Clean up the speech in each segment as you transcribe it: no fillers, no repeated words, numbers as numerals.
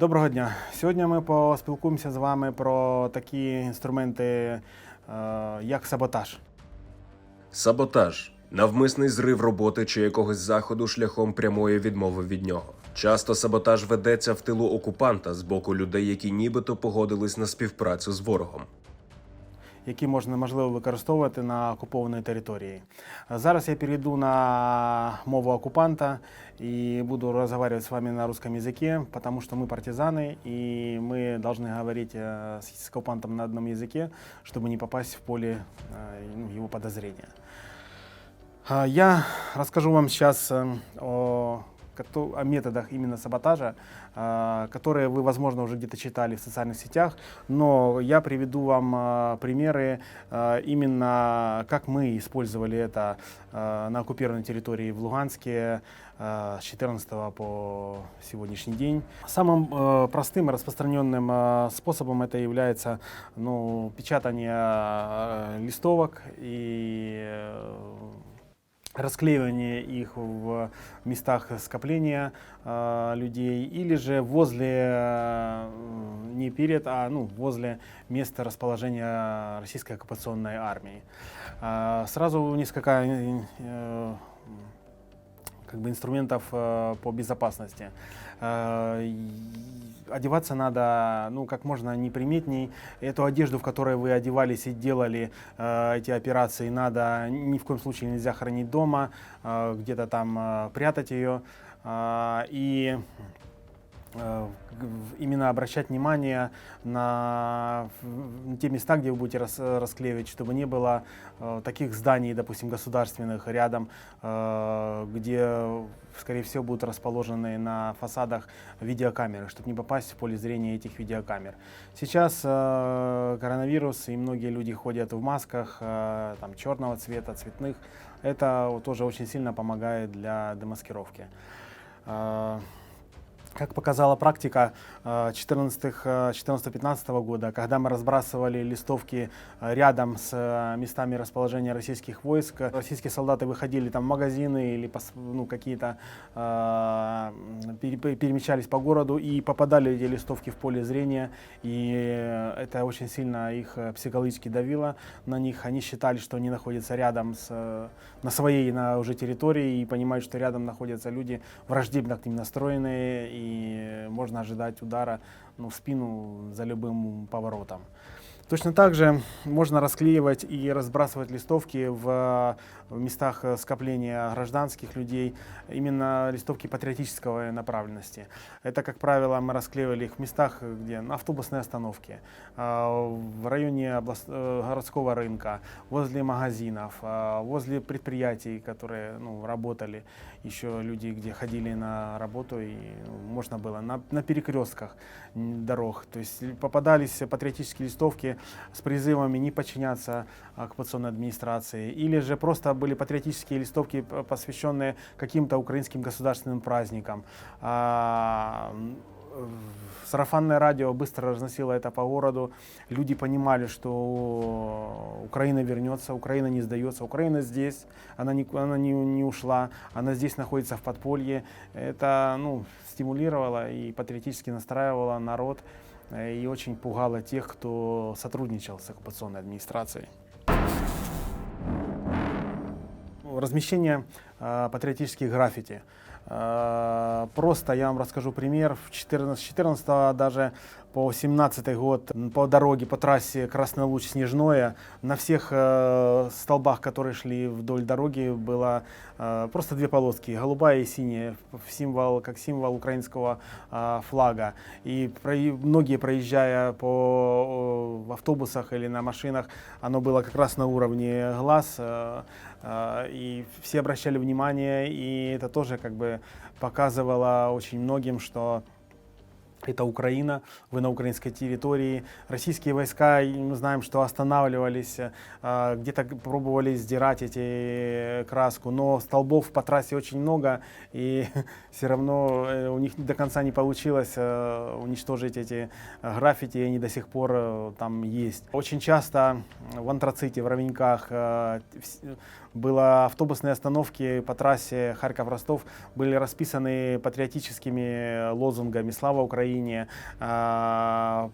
Доброго дня. Сьогодні ми поспілкуємося з вами про такі інструменти, як саботаж. Саботаж – навмисний зрив роботи чи якогось заходу шляхом прямої відмови від нього. Часто саботаж ведеться в тилу окупанта з боку людей, які нібито погодились на співпрацю з ворогом, Які можливо використовувати на окупованій території. Зараз я перейду на мову оккупанта и буду разговаривать с вами на русском языке, потому что мы партизаны, и мы должны говорить с оккупантом на одном языке, чтобы не попасть в поле его подозрения. Я расскажу вам сейчас о методах именно саботажа, которые вы, возможно, уже где-то читали в социальных сетях, но я приведу вам примеры именно как мы использовали это на оккупированной территории в Луганске с 14 по сегодняшний день. Самым простым и распространенным способом это является печатание листовок и расклеивание их в местах скопления людей или же возле, не перед, возле места расположения российской оккупационной армии. Сразу несколько инструментов по безопасности. Одеваться надо как можно неприметней. Эту одежду, в которой вы одевались и делали эти операции, надо ни в коем случае нельзя хранить дома, где-то там прятать ее. И именно обращать внимание на те места, где вы будете расклеивать, чтобы не было таких зданий, допустим, государственных рядом, где, скорее всего, будут расположены на фасадах видеокамеры, чтобы не попасть в поле зрения этих видеокамер. Сейчас коронавирус, и многие люди ходят в масках черного цвета, цветных. Это тоже очень сильно помогает для демаскировки. Как показала практика 2014-2015 года, когда мы разбрасывали листовки рядом с местами расположения российских войск, российские солдаты выходили там в магазины или какие-то перемещались по городу и попадали эти листовки в поле зрения, и это очень сильно их психологически давило на них. Они считали, что они находятся рядом на своей уже территории и понимают, что рядом находятся люди враждебно к ним настроенные, и можно ожидать удара в спину за любым поворотом. Точно так же можно расклеивать и разбрасывать листовки в местах скопления гражданских людей, именно листовки патриотической направленности. Это, как правило, мы расклеивали их в местах, где на автобусной остановке, в районе городского рынка, возле магазинов, возле предприятий, которые работали, еще люди, где ходили на работу, и можно было на перекрестках дорог. То есть попадались патриотические листовки с призывами не подчиняться оккупационной администрации, или же просто были патриотические листовки, посвященные каким-то украинским государственным праздникам. Сарафанное радио быстро разносило это по городу. Люди понимали, что Украина вернется, Украина не сдается, Украина здесь, она не ушла, она здесь находится в подполье. Это стимулировало и патриотически настраивало народ и очень пугало тех, кто сотрудничал с оккупационной администрацией. Размещение патриотических граффити. Просто я вам расскажу пример. С 14 даже по 17 год по дороге, по трассе Красный Луч, Снежное, на всех столбах, которые шли вдоль дороги, было просто две полоски, голубая и синяя, как символ украинского флага. И многие, проезжая в автобусах или на машинах, оно было как раз на уровне глаз, и все обращали внимание, и это тоже показывало очень многим, что это Украина, вы на украинской территории. Российские войска, мы знаем, что останавливались, где-то пробовали сдирать эти краску, но столбов по трассе очень много, и все равно у них до конца не получилось уничтожить эти граффити, и они до сих пор там есть. Очень часто в Антраците, в Ровеньках было автобусные остановки по трассе Харьков-Ростов, были расписаны патриотическими лозунгами «Слава Украине», Украине,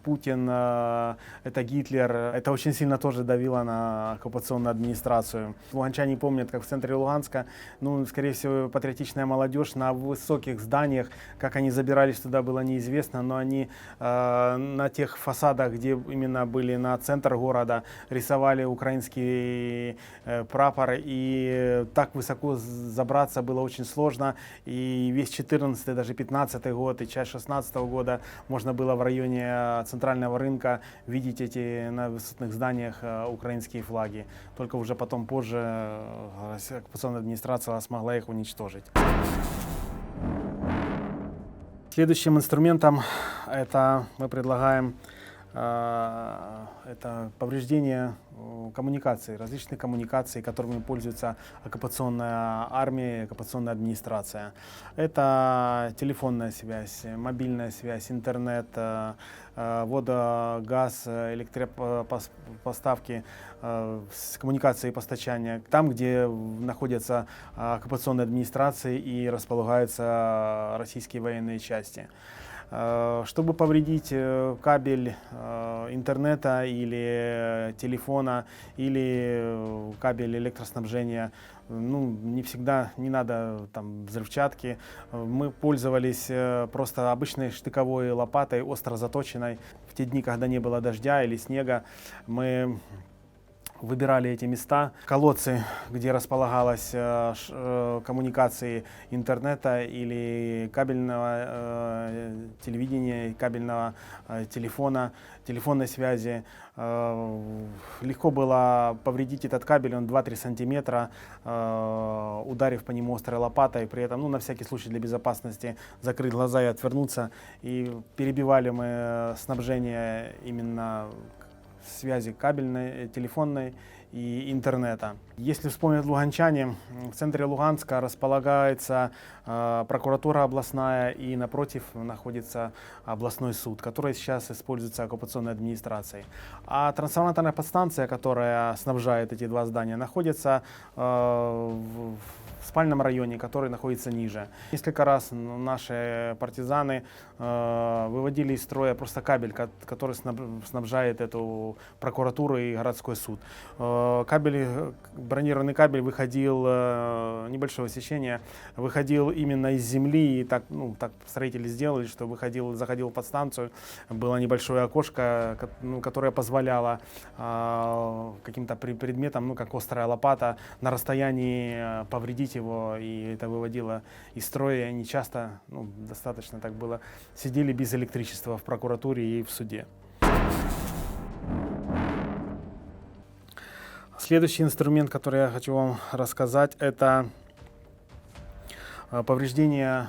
Путин это Гитлер. Это очень сильно тоже давило на оккупационную администрацию. Луганчане помнят, как в центре Луганска, ну, скорее всего, патриотичная молодежь на высоких зданиях, как они забирались туда, было неизвестно, но они на тех фасадах, где именно были на центр города, рисовали украинский прапор, и так высоко забраться было очень сложно, и весь 14 даже 15 год, и часть 16 года можно было в районе центрального рынка видеть эти на высотных зданиях украинские флаги. Только уже потом позже оккупационная администрация смогла их уничтожить. Следующим инструментом это мы предлагаем это повреждение коммуникаций, различных коммуникаций, которыми пользуется оккупационная армия, оккупационная администрация. Это телефонная связь, мобильная связь, интернет, вода, газ, электропоставки, коммуникации и постачания. Там, где находятся оккупационные администрации и располагаются российские военные части. Чтобы повредить кабель интернета или телефона, или кабель электроснабжения, ну, не всегда не надо там взрывчатки. Мы пользовались просто обычной штыковой лопатой, остро заточенной. В те дни, когда не было дождя или снега, мы выбирали эти места, колодцы, где располагалась коммуникации интернета или кабельного телевидения, кабельного телефона, телефонной связи. Легко было повредить этот кабель, он 2-3 сантиметра, ударив по нему острой лопатой, при этом, ну, на всякий случай для безопасности закрыть глаза и отвернуться. И перебивали мы снабжение именно связи кабельной, телефонной и интернета. Если вспомнить луганчане, в центре Луганска располагается прокуратура областная, и напротив находится областной суд, который сейчас используется оккупационной администрацией. А трансформаторная подстанция, которая снабжает эти два здания, находится в спальном районе, который находится ниже. Несколько раз наши партизаны выводили из строя просто кабель, который снабжает эту прокуратуру и городской суд. Бронированный кабель выходил, небольшое сечение, выходил именно из земли, и так, ну, так строители сделали, что заходил в подстанцию, было небольшое окошко, которое позволяло каким-то предметам, ну, как острая лопата, на расстоянии повредить его, и это выводило из строя. Они часто, ну, достаточно так было, сидели без электричества в прокуратуре и в суде. Следующий инструмент, который я хочу вам рассказать, это повреждение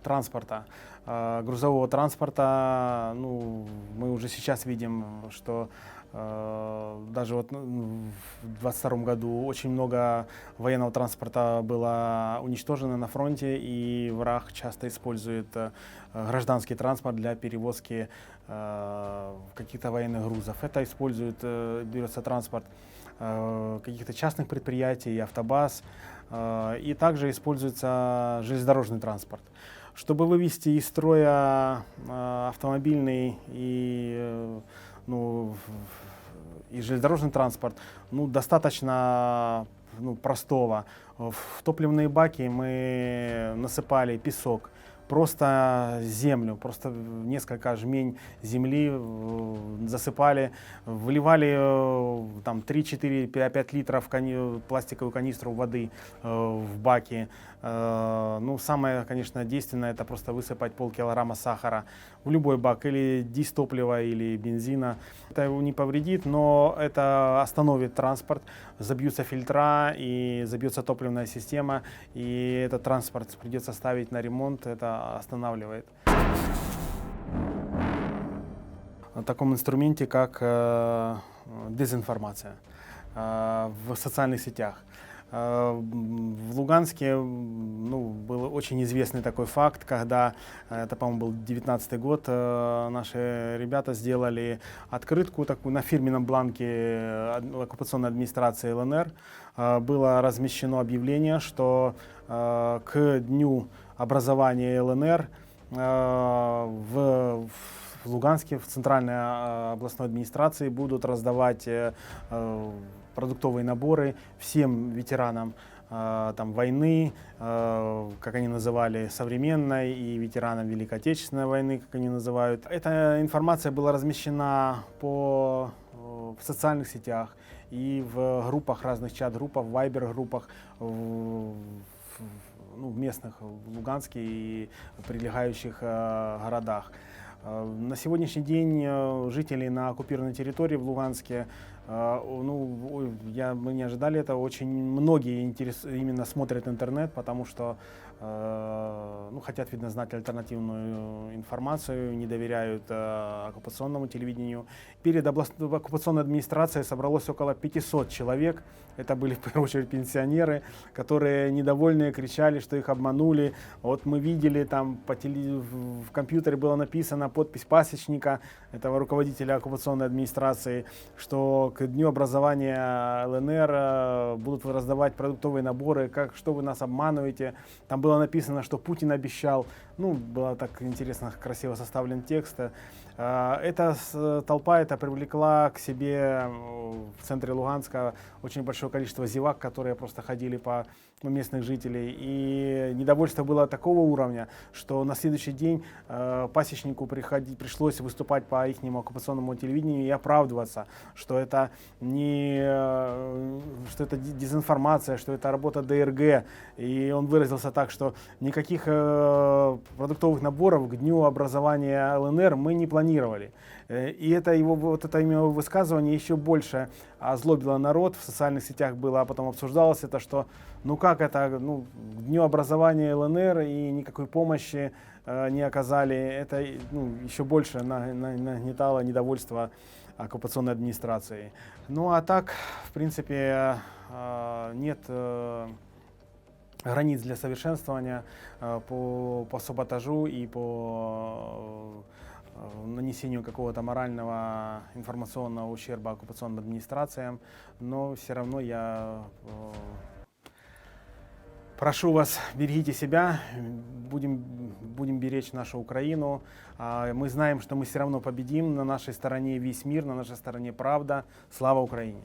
транспорта, грузового транспорта. Ну, мы уже сейчас видим, что даже вот в 2022 году очень много военного транспорта было уничтожено на фронте, и враг часто использует гражданский транспорт для перевозки каких-то военных грузов. Это берется транспорт каких-то частных предприятий, автобаз, и также используется железнодорожный транспорт. Чтобы вывести из строя автомобильный и железнодорожный транспорт, ну, достаточно простого. В топливные баки мы насыпали песок, просто землю, просто несколько жмень земли засыпали, выливали там 3-4-5 литров пластиковую канистру воды в баки. Ну, самое, конечно, действенное — это просто высыпать полкилограмма сахара в любой бак, или дистоплива, или бензина. Это его не повредит, но это остановит транспорт, забьются фильтра и забьется топливная система, и этот транспорт придется ставить на ремонт, это останавливает. О таком инструменте, как дезинформация в социальных сетях. В Луганске был очень известный такой факт, когда, это, по-моему, был 19-й год, наши ребята сделали открытку такую на фирменном бланке оккупационной администрации ЛНР. Было размещено объявление, что к дню образования ЛНР в Луганске, в центральной областной администрации будут раздавать продуктовые наборы всем ветеранам там, войны, как они называли, современной, и ветеранам Великой Отечественной войны, как они называют. Эта информация была размещена в социальных сетях и в группах, разных чат-группах, в вайбер-группах, в местных, в Луганске и прилегающих городах. На сегодняшний день жители на оккупированной территории в Луганске, мы не ожидали этого, очень многие именно смотрят интернет, потому что хотят, видно, знать альтернативную информацию, не доверяют оккупационному телевидению. Перед оккупационной администрацией собралось около 500 человек. Это были в первую очередь пенсионеры, которые недовольные кричали, что их обманули. Вот мы видели, там в компьютере было написано подпись пасечника, этого руководителя оккупационной администрации, что к дню образования ЛНР будут раздавать продуктовые наборы, что вы нас обманываете. Там было написано, что Путин обещал. Было так интересно, красиво составлен текст. Эта толпа привлекла к себе в центре Луганска очень большое количество зевак, которые просто ходили по местных жителей. И недовольство было такого уровня, что на следующий день пасечнику пришлось выступать по их оккупационному телевидению и оправдываться, что это дезинформация, что это работа ДРГ. И он выразился так, что никаких продуктовых наборов к дню образования ЛНР мы не планировали. И это его высказывание еще больше озлобило народ. В социальных сетях было, а потом обсуждалось это, что как это, к дню образования ЛНР и никакой помощи не оказали. Это еще больше нагнетало недовольство оккупационной администрации. А так, в принципе, нет границ для совершенствования по саботажу и по нанесению какого-то морального информационного ущерба оккупационным администрациям, но все равно я прошу вас, берегите себя, будем беречь нашу Украину. Мы знаем, что мы все равно победим, на нашей стороне весь мир, на нашей стороне правда. Слава Украине!